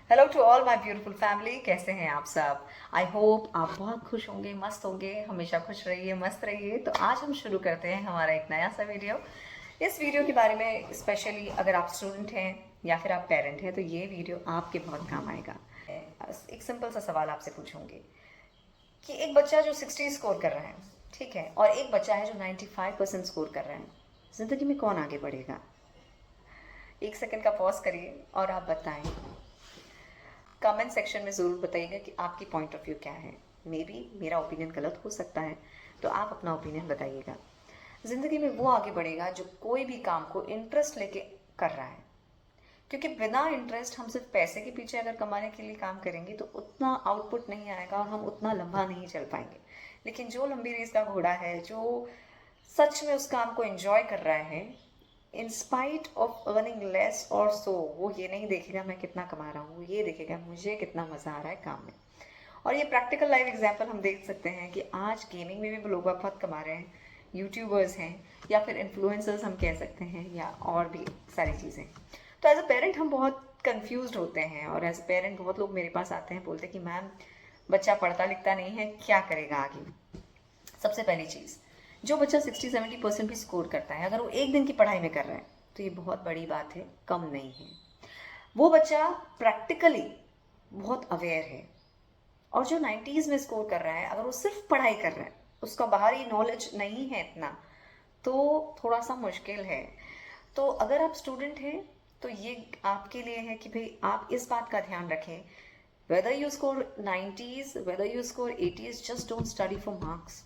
Hello to all my beautiful family, कैसे हैं आप सब। आई होप आप बहुत खुश होंगे, मस्त होंगे, हमेशा खुश रहिए, मस्त रहिए। तो आज हम शुरू करते हैं हमारा एक नया सा वीडियो। इस वीडियो के बारे में स्पेशली अगर आप स्टूडेंट हैं या फिर आप पेरेंट हैं तो ये वीडियो आपके बहुत काम आएगा। एक सिंपल सा सवाल आपसे पूछूंगी कि एक बच्चा जो 60 स्कोर कर रहा है, ठीक है, और एक बच्चा है जो 95% स्कोर कर रहा है, ज़िंदगी में कौन आगे बढ़ेगा। एक सेकंड का पॉज करिए और आप बताएं। कमेंट सेक्शन में ज़रूर बताइएगा कि आपकी पॉइंट ऑफ व्यू क्या है। मे बी मेरा ओपिनियन गलत हो सकता है, तो आप अपना ओपिनियन बताइएगा। ज़िंदगी में वो आगे बढ़ेगा जो कोई भी काम को इंटरेस्ट लेके कर रहा है, क्योंकि बिना इंटरेस्ट हम सिर्फ पैसे के पीछे अगर कमाने के लिए काम करेंगे तो उतना आउटपुट नहीं आएगा और हम उतना लंबा नहीं चल पाएंगे। लेकिन जो लंबी रेस का घोड़ा है, जो सच में उस काम को एंजॉय कर रहा है, in spite of earning less और सो, वो ये नहीं देखेगा मैं कितना कमा रहा हूँ, वो ये देखेगा मुझे कितना मज़ा आ रहा है काम में। और ये प्रैक्टिकल लाइव एग्जाम्पल हम देख सकते हैं कि आज गेमिंग में भी लोग बहुत कमा रहे हैं। यूट्यूबर्स हैं या फिर इन्फ्लुएंसर्स हम कह सकते हैं, या और भी सारी चीज़ें। तो एज अ पेरेंट हम बहुत कंफ्यूज होते हैं, और एज अ पेरेंट बहुत लोग मेरे पास आते हैं, बोलते हैं कि मैम बच्चा पढ़ता लिखता नहीं है, क्या करेगा आगे। सबसे पहली चीज़, जो बच्चा 60-70% भी स्कोर करता है, अगर वो एक दिन की पढ़ाई में कर रहा है तो ये बहुत बड़ी बात है, कम नहीं है। वो बच्चा प्रैक्टिकली बहुत अवेयर है। और जो 90s में स्कोर कर रहा है, अगर वो सिर्फ पढ़ाई कर रहा है, उसका बाहरी नॉलेज नहीं है इतना, तो थोड़ा सा मुश्किल है। तो अगर आप स्टूडेंट हैं तो ये आपके लिए है कि भाई आप इस बात का ध्यान रखें, whether you score 90s, whether you score 80s, just don't study for marks।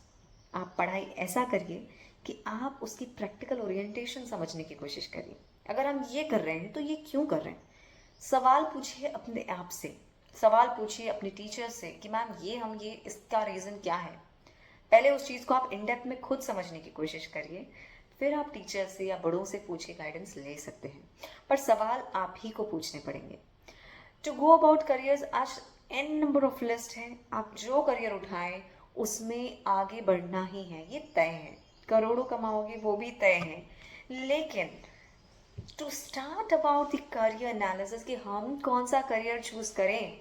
आप पढ़ाई ऐसा करिए कि आप उसकी प्रैक्टिकल ओरिएंटेशन समझने की कोशिश करिए। अगर हम ये कर रहे हैं तो ये क्यों कर रहे हैं, सवाल पूछिए अपने आप से, सवाल पूछिए अपने टीचर से कि मैम ये इसका रीज़न क्या है। पहले उस चीज़ को आप इन डेप्थ में खुद समझने की कोशिश करिए, फिर आप टीचर से या बड़ों से पूछ के गाइडेंस ले सकते हैं, पर सवाल आप ही को पूछने पड़ेंगे। टू गो अबाउट करियर्स, आज एन नंबर ऑफ लिस्ट है, आप जो करियर उठाएं उसमें आगे बढ़ना ही है, ये तय है। करोड़ों कमाओगे वो भी तय है, लेकिन to start about the career analysis कि हम कौन सा करियर चूज करें,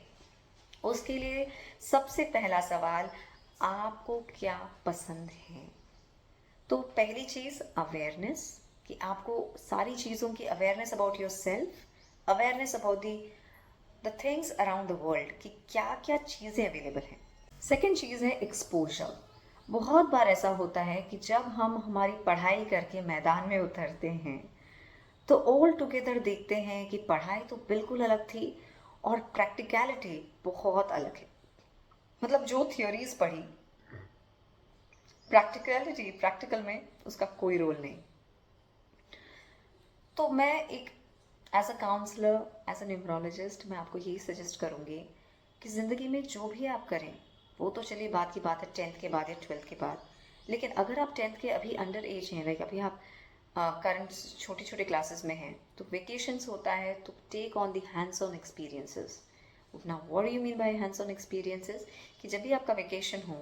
उसके लिए सबसे पहला सवाल, आपको क्या पसंद है। तो पहली चीज अवेयरनेस, कि आपको सारी चीज़ों की awareness about your self, awareness about the things around the world, कि क्या क्या चीज़ें अवेलेबल हैं। सेकेंड चीज़ है एक्सपोजर। बहुत बार ऐसा होता है कि जब हम हमारी पढ़ाई करके मैदान में उतरते हैं तो ऑल टुगेदर देखते हैं कि पढ़ाई तो बिल्कुल अलग थी और प्रैक्टिकलिटी बहुत अलग है। मतलब जो थियोरीज पढ़ी, प्रैक्टिकल में उसका कोई रोल नहीं। तो मैं एक as a counsellor, as a numerologist, मैं आपको यही सजेस्ट करूँगी कि ज़िंदगी में जो भी आप करें, वो तो चलिए बात की बात है 10th के बाद या 12th के बाद, लेकिन अगर आप 10th के अभी अंडर एज हैं, लाइक अभी आप करंट छोटी छोटी क्लासेस में हैं, तो वेकेशंस होता है, तो take on the hands on experiences. ना what do you mean by hands on experiences, कि जब भी आपका वेकेशन हो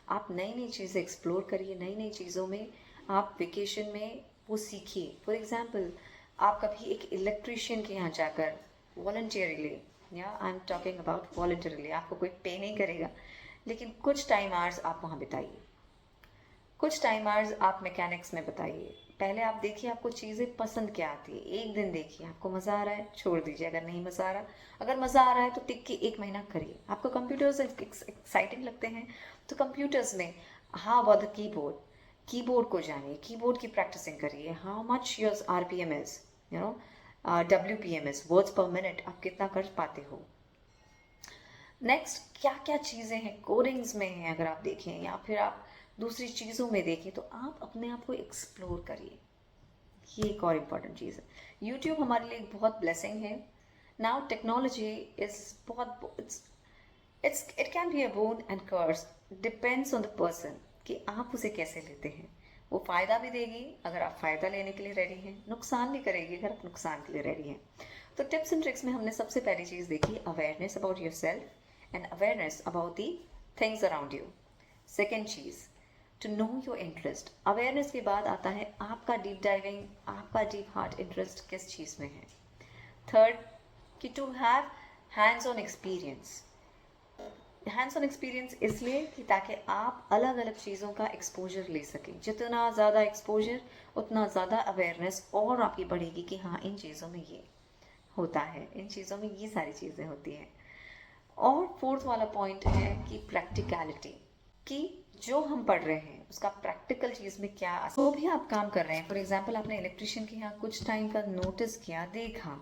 आप नई नई चीज़ें एक्सप्लोर करिए, नई नई चीज़ों में आप वेकेशन में वो सीखिए। फॉर एग्जाम्पल, आप कभी एक इलेक्ट्रिशियन के यहाँ जाकर वॉलंटियरली, या I am talking about voluntarily, आपको कोई पे नहीं करेगा, लेकिन कुछ टाइम आवर्स आप वहाँ बिताइए, कुछ टाइम आवर्स आप मैकेनिक्स में बताइए। पहले आप देखिए आपको चीज़ें पसंद क्या आती है, एक दिन देखिए आपको मज़ा आ रहा है छोड़ दीजिए, अगर नहीं मज़ा आ रहा, अगर मज़ा आ रहा है तो टिक के 1 महीना करिए। आपको कंप्यूटर्स एक्साइटिंग लगते हैं तो कंप्यूटर्स में, हाँ अबाउट द कीबोर्ड, कीबोर्ड को जानिए, कीबोर्ड की प्रैक्टिसिंग करिए, how much your RPM is, you know, WPM is, words पर मिनट, आप कितना कर पाते हो। नेक्स्ट, क्या क्या चीज़ें हैं कोडिंग्स में हैं, अगर आप देखें या फिर आप दूसरी चीज़ों में देखें, तो आप अपने आप को एक्सप्लोर करिए। ये एक और इम्पॉर्टेंट चीज़ है। यूट्यूब हमारे लिए एक बहुत ब्लेसिंग है। नाउ टेक्नोलॉजी इज बहुत, it's it can be a boon and curse, depends on the person कि आप उसे कैसे लेते हैं। वो फ़ायदा भी देगी अगर आप फ़ायदा लेने के लिए रेडी हैं, नुकसान भी करेगी अगर आप नुकसान के लिए रेडी हैं। तो टिप्स एंड ट्रिक्स में हमने सबसे पहली चीज़ देखी awareness about your self and awareness about the things around you. Second चीज़, to know your interest. Awareness के बाद आता है आपका डीप डाइविंग, आपका डीप हार्ट इंटरेस्ट किस चीज़ में है। थर्ड, कि to have hands on experience. Hands on experience इसलिए कि ताकि आप अलग अलग चीज़ों का एक्सपोजर ले सकें। जितना ज़्यादा एक्सपोजर उतना ज़्यादा अवेयरनेस और आपकी बढ़ेगी कि हाँ इन चीज़ों में ये होता है, इन चीज़ों में ये सारी चीज़ें होती हैं। और फोर्थ वाला पॉइंट है कि प्रैक्टिकलिटी, कि जो हम पढ़ रहे हैं उसका प्रैक्टिकल चीज़ में क्या जो भी आप काम कर रहे हैं। फॉर एग्जांपल आपने इलेक्ट्रिशियन के यहाँ कुछ टाइम का नोटिस किया, देखा।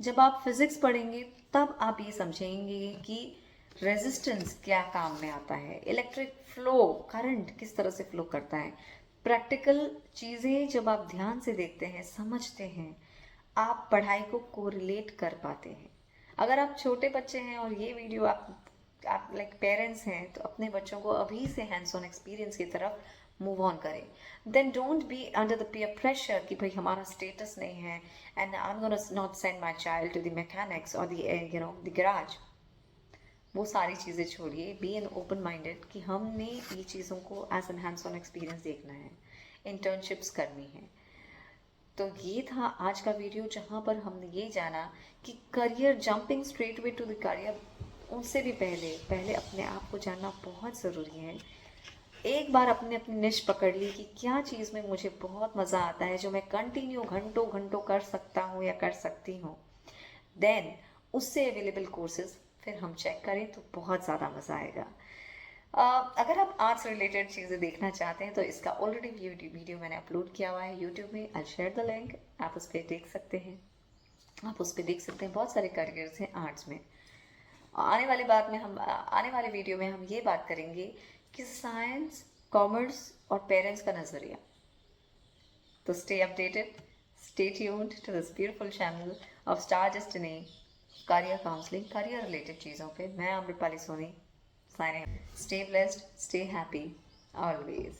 जब आप फिजिक्स पढ़ेंगे तब आप ये समझेंगे कि रेजिस्टेंस क्या काम में आता है, इलेक्ट्रिक फ्लो, करंट किस तरह से फ्लो करता है। प्रैक्टिकल चीज़ें जब आप ध्यान से देखते हैं, समझते हैं, आप पढ़ाई को कोरिलेट कर पाते हैं। अगर आप छोटे बच्चे हैं और ये वीडियो आप लाइक पेरेंट्स हैं तो अपने बच्चों को अभी से हैंड्स ऑन एक्सपीरियंस की तरफ मूव ऑन करें। Then don't be under the peer pressure कि भाई हमारा स्टेटस नहीं है and I am gonna not send my child to the mechanics और द गैराज। वो सारी चीज़ें छोड़िए, बी एन ओपन माइंडेड कि हमने ये चीज़ों को as an hands on experience देखना है, इंटर्नशिप्स करनी है। तो ये था आज का वीडियो जहाँ पर हमने ये जाना कि career, jumping straight way to the career, उनसे भी पहले पहले अपने आप को जानना बहुत ज़रूरी है। एक बार अपने अपनी निश पकड़ ली कि क्या चीज़ में मुझे बहुत मज़ा आता है, जो मैं कंटिन्यू घंटों घंटों कर सकता हूँ या कर सकती हूँ, देन उससे अवेलेबल कोर्सेज फिर हम चेक करें तो बहुत ज़्यादा मज़ा आएगा। अगर आप आर्ट्स रिलेटेड चीज़ें देखना चाहते हैं तो इसका ऑलरेडी वीडियो मैंने अपलोड किया हुआ है यूट्यूब में। आई शेयर द लिंक, आप उस पर देख सकते हैं। आप उस पर देख सकते हैं, बहुत सारे करियर्स हैं आर्ट्स में। आने वाले वीडियो में हम ये बात करेंगे कि साइंस, कॉमर्स और पेरेंट्स का नज़रिया। तो stay updated, stay tuned to this beautiful channel of star destiny, career counselling, career related चीज़ों पे। मैं Amritpali Soni, signing. Stay blessed, stay happy, always.